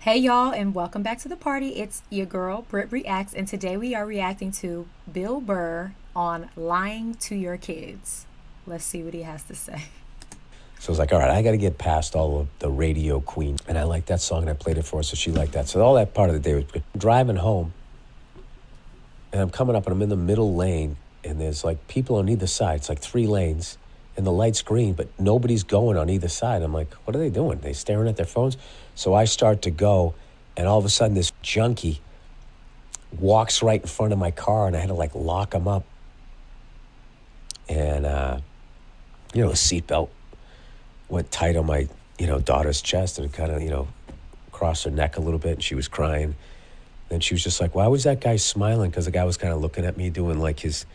Hey y'all, and welcome back to the party. It's your girl BrittReacts, and today we are reacting to Bill Burr on lying to your kids. Let's see what he has to say. So I was like, all right, I got to get past all of the radio queen. And I liked that song, and I played it for her, so she liked that. So all that part of the day was good. Driving home, and I'm coming up, and I'm in the middle lane, and there's like people on either side. It's like 3 lanes, and the light's green, but nobody's going on either side. I'm like, what are they doing? They staring at their phones? So I start to go, and all of a sudden this junkie walks right in front of my car, and I had to like lock him up. And, a seatbelt went tight on my, daughter's chest, and it kind of, crossed her neck a little bit, and she was crying. Then she was just like, why was that guy smiling? Because the guy was kind of looking at me doing like his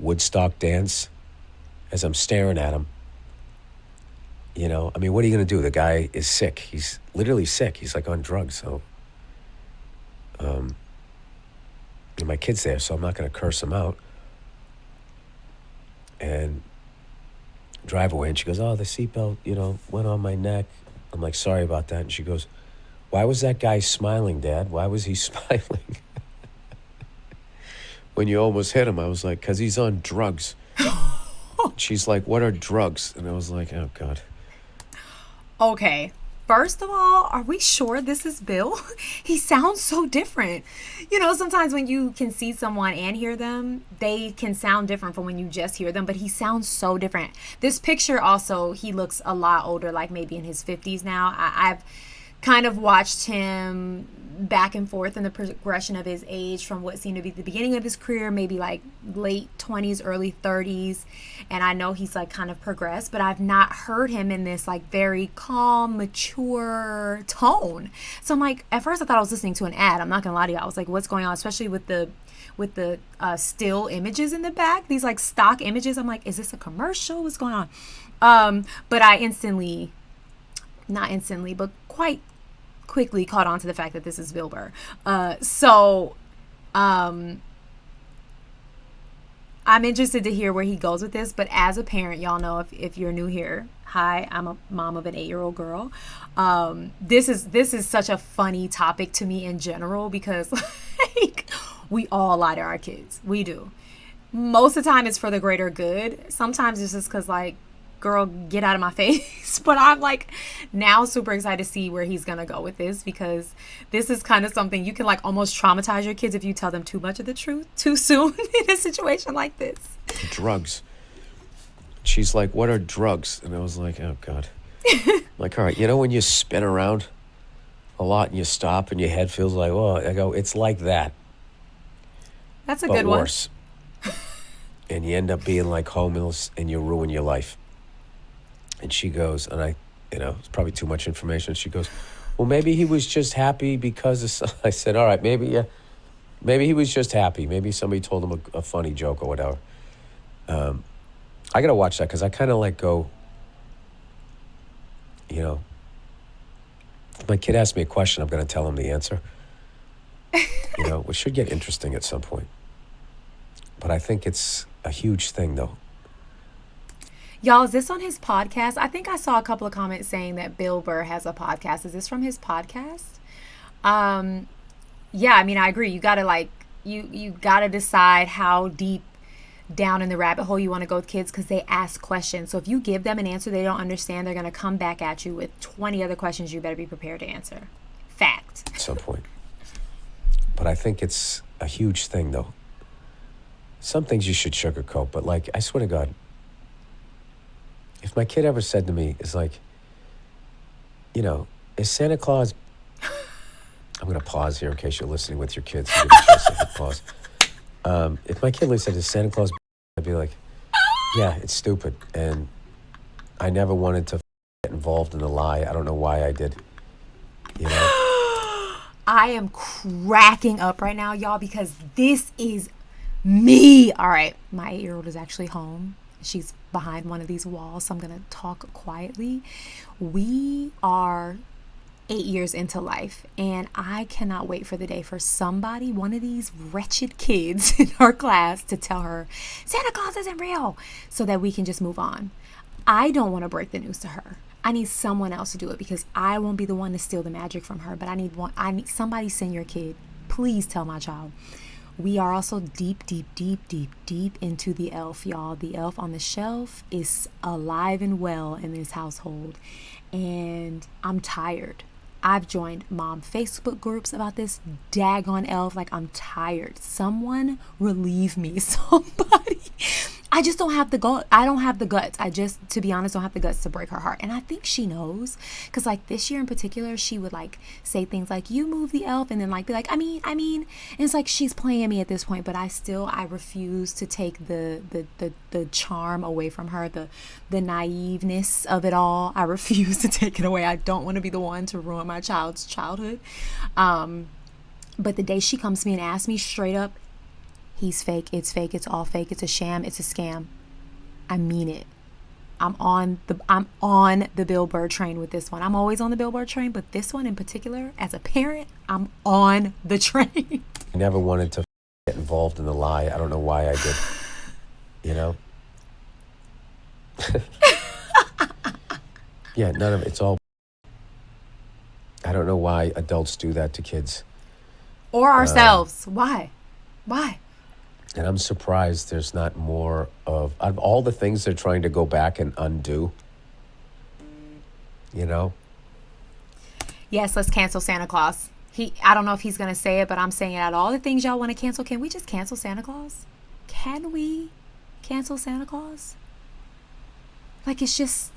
Woodstock dance as I'm staring at him. What are you going to do? The guy is sick. He's literally sick. He's like on drugs. So, and my kid's there, so I'm not going to curse him out. And drive away. And she goes, oh, the seatbelt, went on my neck. I'm like, sorry about that. And she goes, why was that guy smiling, Dad? Why was he smiling? When you almost hit him, I was like, because he's on drugs. She's like, what are drugs? And I was like, oh, God. Okay, first of all, are we sure this is Bill? He sounds so different. Sometimes when you can see someone and hear them, they can sound different from when you just hear them, but he sounds so different. This picture also, he looks a lot older, like maybe in his 50s now. I've kind of watched him back and forth in the progression of his age from what seemed to be the beginning of his career, maybe like late 20s, early 30s. And I know he's like kind of progressed, but I've not heard him in this like very calm, mature tone. So I'm like, at first I thought I was listening to an ad. I'm not gonna lie to you. I was like, what's going on? Especially with the still images in the back, these like stock images. I'm like, is this a commercial? What's going on? But I not instantly, but quite quickly caught on to the fact that this is Bill Burr. I'm interested to hear where he goes with this, but as a parent, y'all know, if you're new here, hi, I'm a mom of an 8-year-old girl. This is such a funny topic to me in general because like we all lie to our kids. We do. Most of the time it's for the greater good. Sometimes it's just because like, girl, get out of my face. But I'm like now super excited to see where he's gonna go with this, because this is kind of something you can like almost traumatize your kids if you tell them too much of the truth too soon in a situation like this. Drugs. She's like, what are drugs? And I was like, oh, God. Like, all right, when you spin around a lot and you stop and your head feels like, oh, I go, it's like that. That's a but good one. Worse. And you end up being like homeless and you ruin your life. And she goes, and it's probably too much information. She goes, well, maybe he was just happy because of, I said, all right, maybe he was just happy. Maybe somebody told him a funny joke or whatever. I got to watch that because I kind of like go, if my kid asks me a question, I'm going to tell him the answer. Which should get interesting at some point. But I think it's a huge thing, though. Y'all, is this on his podcast? I think I saw a couple of comments saying that Bill Burr has a podcast. Is this from his podcast? Yeah, I agree. You gotta you gotta decide how deep down in the rabbit hole you want to go with kids, because they ask questions. So if you give them an answer they don't understand, they're gonna come back at you with 20 other questions you better be prepared to answer. Fact. At some point. But I think it's a huge thing, though. Some things you should sugarcoat, but like, I swear to God, if my kid ever said to me, it's like, is Santa Claus... I'm going to pause here in case you're listening with your kids. So give a chance to pause. If my kid said, is Santa Claus... I'd be like, yeah, it's stupid. And I never wanted to get involved in a lie. I don't know why I did. I am cracking up right now, y'all, because this is me. All right, my 8-year-old is actually home. She's behind one of these walls, so I'm going to talk quietly. We are 8 years into life, and I cannot wait for the day for somebody, one of these wretched kids in our class, to tell her Santa Claus isn't real, so that we can just move on. I don't want to break the news to her. I need someone else to do it because I won't be the one to steal the magic from her. But I need somebody send your kid. Please tell my child. We are also deep into the elf, y'all. The elf on the shelf is alive and well in this household. And I'm tired. I've joined mom Facebook groups about this daggone elf. Like, I'm tired. Someone relieve me. Somebody. I just don't have the guts. I don't have the guts. I just, to be honest, don't have the guts to break her heart. And I think she knows. Because, like, this year in particular, she would, like, say things like, you move the elf. And then, like, be like, I mean. And it's like she's playing me at this point. But I refuse to take the charm away from her. The naiveness of it all. I refuse to take it away. I don't want to be the one to ruin my child's childhood. But the day she comes to me and asks me straight up, he's fake, it's all fake, it's a sham, it's a scam, I mean it. I'm on the Bill Burr train with this one. I'm always on the Bill Burr train, but this one in particular, as a parent, I'm on the train. I never wanted to get involved in the lie. I don't know why I did. You know? Yeah, none of it's all. I don't know why adults do that to kids. Or ourselves. Why? And I'm surprised there's not more of all the things they're trying to go back and undo. You know? Yes, let's cancel Santa Claus. I don't know if he's going to say it, but I'm saying it. Out of all the things y'all want to cancel, can we just cancel Santa Claus? Can we cancel Santa Claus? Like, it's just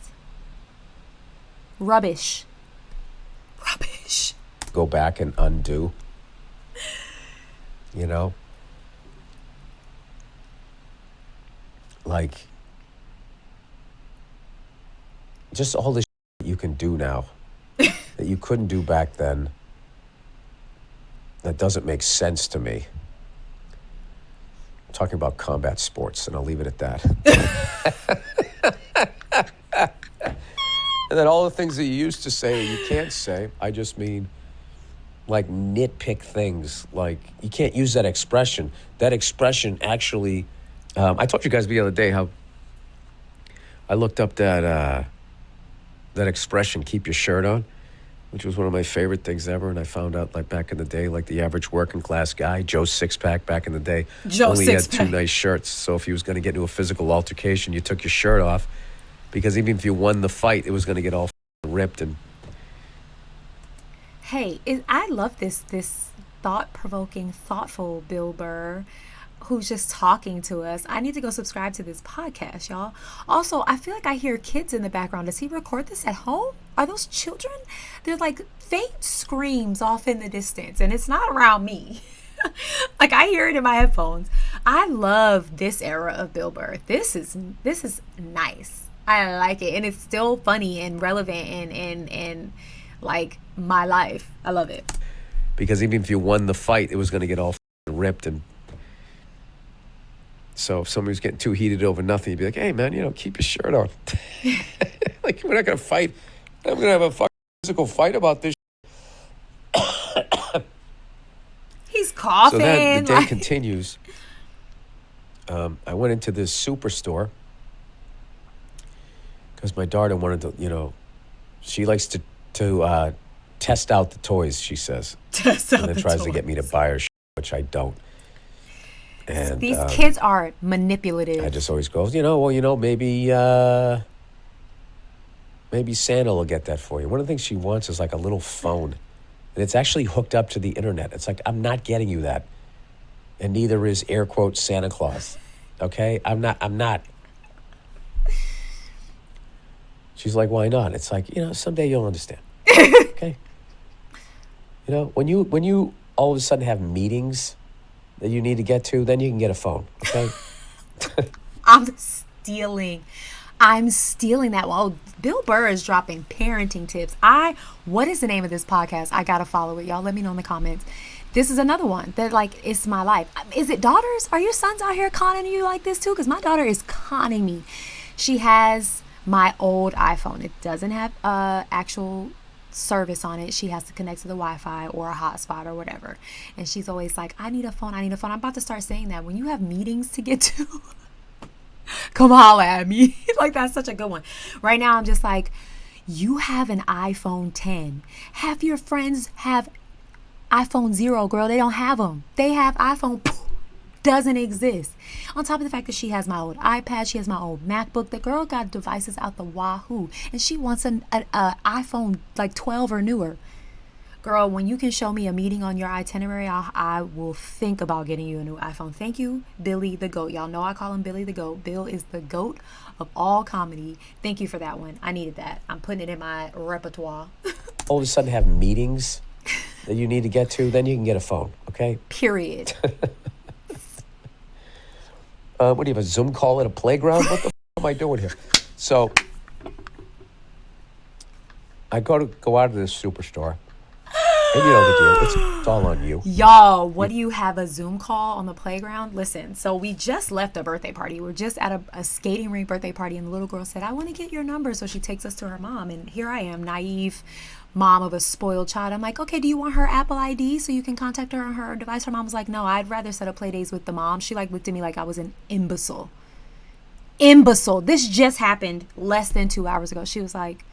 rubbish. Go back and undo. You know? Like, just all the shit you can do now that you couldn't do back then. That doesn't make sense to me. I'm talking about combat sports, and I'll leave it at that. And then all the things that you used to say or you can't say, I just mean like nitpick things. Like, you can't use that expression. That expression actually, I told you guys the other day how I looked up that expression, keep your shirt on, which was one of my favorite things ever. And I found out, like, back in the day, like the average working class guy, Joe Sixpack back in the day, only had two nice shirts. So if he was going to get into a physical altercation, you took your shirt off, because even if you won the fight, it was going to get all ripped. And hey, I love this thought-provoking, thoughtful Bill Burr, who's just talking to us. I need to go subscribe to this podcast, y'all. Also, I feel like I hear kids in the background. Does he record this at home? Are those children? They're like faint screams off in the distance, and it's not around me. Like, I hear it in my headphones. I love this era of Bill Burr. This is nice. I like it, and it's still funny and relevant and like my life. I love it. Because even if you won the fight, it was going to get all ripped. And so if somebody was getting too heated over nothing, you'd be like, hey, man, keep your shirt on. Like, we're not going to fight. I'm going to have a fucking physical fight about this. He's coughing. So then the day continues. I went into this superstore because my daughter wanted to, she likes to test out the toys, she says. And then tries to get me to buy her shit, which I don't. And these kids are manipulative. I just always go, maybe Santa will get that for you. One of the things she wants is like a little phone. And it's actually hooked up to the internet. It's like, I'm not getting you that. And neither is, air quote, Santa Claus. Okay? I'm not. She's like, why not? It's like, someday you'll understand. Okay? When you all of a sudden have meetings that you need to get to, then you can get a phone. Okay? I'm stealing that. Well, Bill Burr is dropping parenting tips. What is the name of this podcast? I gotta follow it. Y'all let me know in the comments. This is another one that, like, it's my life. Is it daughters? Are your sons out here conning you like this too? Because my daughter is conning me. She has my old iPhone. It doesn't have actual service on it. She has to connect to the Wi-Fi or a hotspot or whatever. And she's always like, I need a phone. I'm about to start saying that. When you have meetings to get to, come holla at me. Like, that's such a good one. Right now, I'm just like, You have an iPhone 10. Half your friends have iPhone 0, girl. They don't have them. They have iPhone doesn't exist. On top of the fact that she has my old iPad, she has my old MacBook. The girl got devices out the wahoo, and she wants an iPhone like 12 or newer. Girl, when you can show me a meeting on your itinerary, I will think about getting you a new iPhone. Thank you, Billy the Goat. Y'all know I call him Billy the Goat. Bill is the goat of all comedy. Thank you for that one. I needed that. I'm putting it in my repertoire. All of a sudden have meetings that you need to get to, then you can get a phone, okay? Period. What do you have, a Zoom call at a playground? What the am I doing here? So I go out to this superstore. And you know the deal. It's all on you. Y'all, what do you have, a Zoom call on the playground? Listen, so we just left a birthday party. We're just at a skating rink birthday party, and the little girl said, I want to get your number. So she takes us to her mom. And here I am, naive mom of a spoiled child. I'm like, okay, do you want her Apple ID so you can contact her on her device? Her mom was like, no, I'd rather set up play dates with the mom. She like looked at me like I was an imbecile. Imbecile. This just happened less than 2 hours ago. She was like,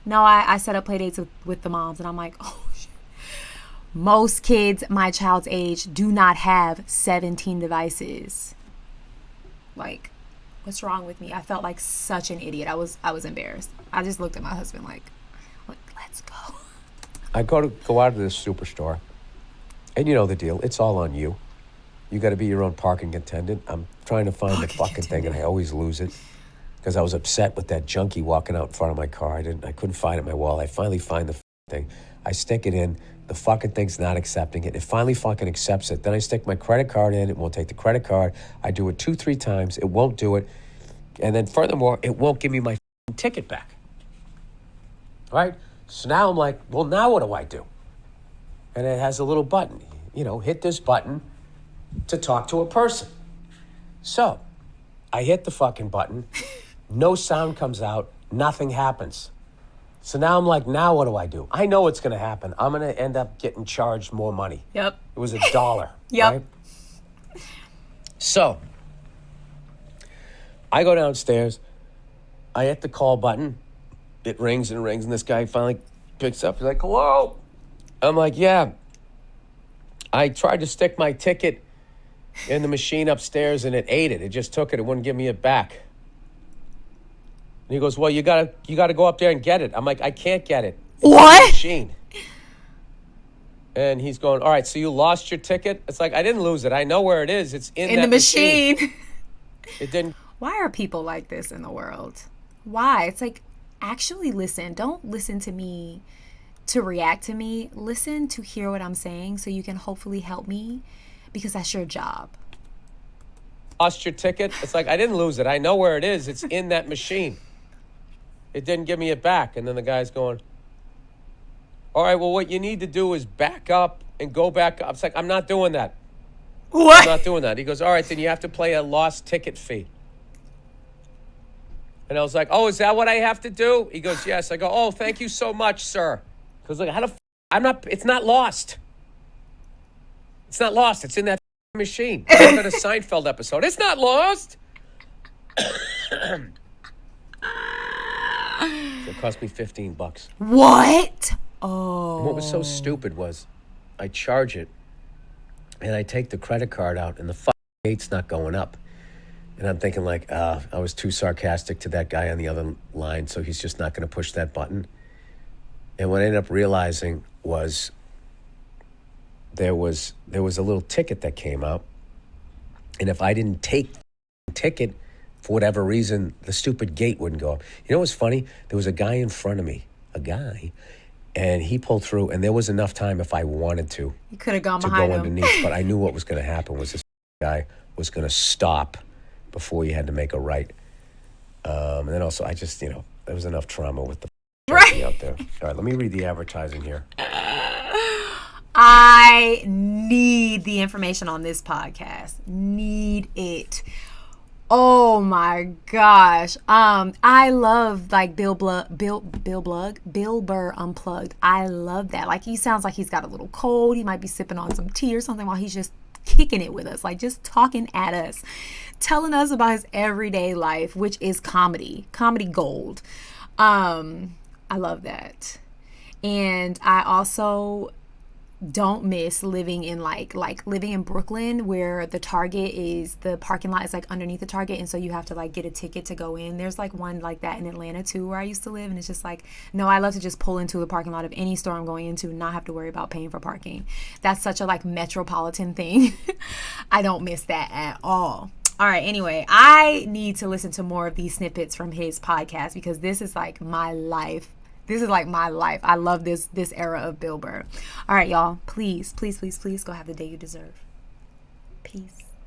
no, I set up play dates with the moms. And I'm like, oh, shit. Most kids my child's age do not have 17 devices. Like, what's wrong with me? I felt like such an idiot. I was embarrassed. I just looked at my husband like, let's go. I go out to this superstore, and you know the deal. It's all on you. You got to be your own parking attendant. I'm trying to find the fucking thing, and I always lose it because I was upset with that junkie walking out in front of my car. I couldn't find it in my wallet. I finally find the thing. I stick it in. The fucking thing's not accepting it. It finally fucking accepts it. Then I stick my credit card in. It won't take the credit card. I do it 2-3 times. It won't do it. And then furthermore, it won't give me my ticket back. Right? So now I'm like, well, now what do I do? And it has a little button. You know, hit this button to talk to a person. So I hit the fucking button. No sound comes out. Nothing happens. So now I'm like, now what do I do? I know what's going to happen. I'm going to end up getting charged more money. Yep. It was $1. Yep. Right? So I go downstairs. I hit the call button. It rings and rings, and this guy finally picks up. He's like, hello? I'm like, yeah. I tried to stick my ticket in the machine upstairs, and it ate it. It just took it. It wouldn't give me it back. And he goes, well, you gotta go up there and get it. I'm like, I can't get it. It's what? in the machine. And he's going, all right, so you lost your ticket? It's like, I didn't lose it. I know where it is. It's in that the machine. It didn't. Why are people like this in the world? Why? It's like, actually listen. Don't listen to me to react to me. Listen to hear what I'm saying so you can hopefully help me, because that's your job. Lost your ticket? It's like, I didn't lose it. I know where it is. It's in that machine. It didn't give me it back. And then the guy's going, all right, well, what you need to do is back up and go back up. It's like, I'm not doing that. What? I'm not doing that. He goes, all right, then you have to pay a lost ticket fee. And I was like, oh, is that what I have to do? He goes, yes. I go, oh, thank you so much, sir. Because like, it's not lost. It's not lost. It's in that machine. It's been a Seinfeld episode. It's not lost. So it cost me $15. What? Oh. And what was so stupid was I charge it and I take the credit card out and the gate's not going up. And I'm thinking like, I was too sarcastic to that guy on the other line, so he's just not going to push that button. And what I ended up realizing was there was a little ticket that came out. And if I didn't take the ticket, for whatever reason, the stupid gate wouldn't go up. You know what's funny? There was a guy in front of me, and he pulled through, and there was enough time if I wanted to. You could have gone to behind go him. underneath, but I knew what was going to happen was this guy was going to stop before you had to make a right. And then also, I just, there was enough trauma with the right out there. All right, let me read the advertising here. I need the information on this podcast. Need it. Oh my gosh. I love like Bill Burr Unplugged. I love that. Like, he sounds like he's got a little cold. He might be sipping on some tea or something while he's just kicking it with us, like just talking at us, telling us about his everyday life, which is comedy gold. I love that. And I also don't miss living in like living in Brooklyn, where the parking lot is like underneath the Target, and so you have to like get a ticket to go in. There's like one like that in Atlanta too, where I used to live, and it's just like, no, I love to just pull into the parking lot of any store I'm going into and not have to worry about paying for parking. That's such a like metropolitan thing. I don't miss that at all. All right, anyway, I need to listen to more of these snippets from his podcast, because this is like my life. This is like my life. I love this era of Bill Burr. All right, y'all. Please, please, please, please go have the day you deserve. Peace.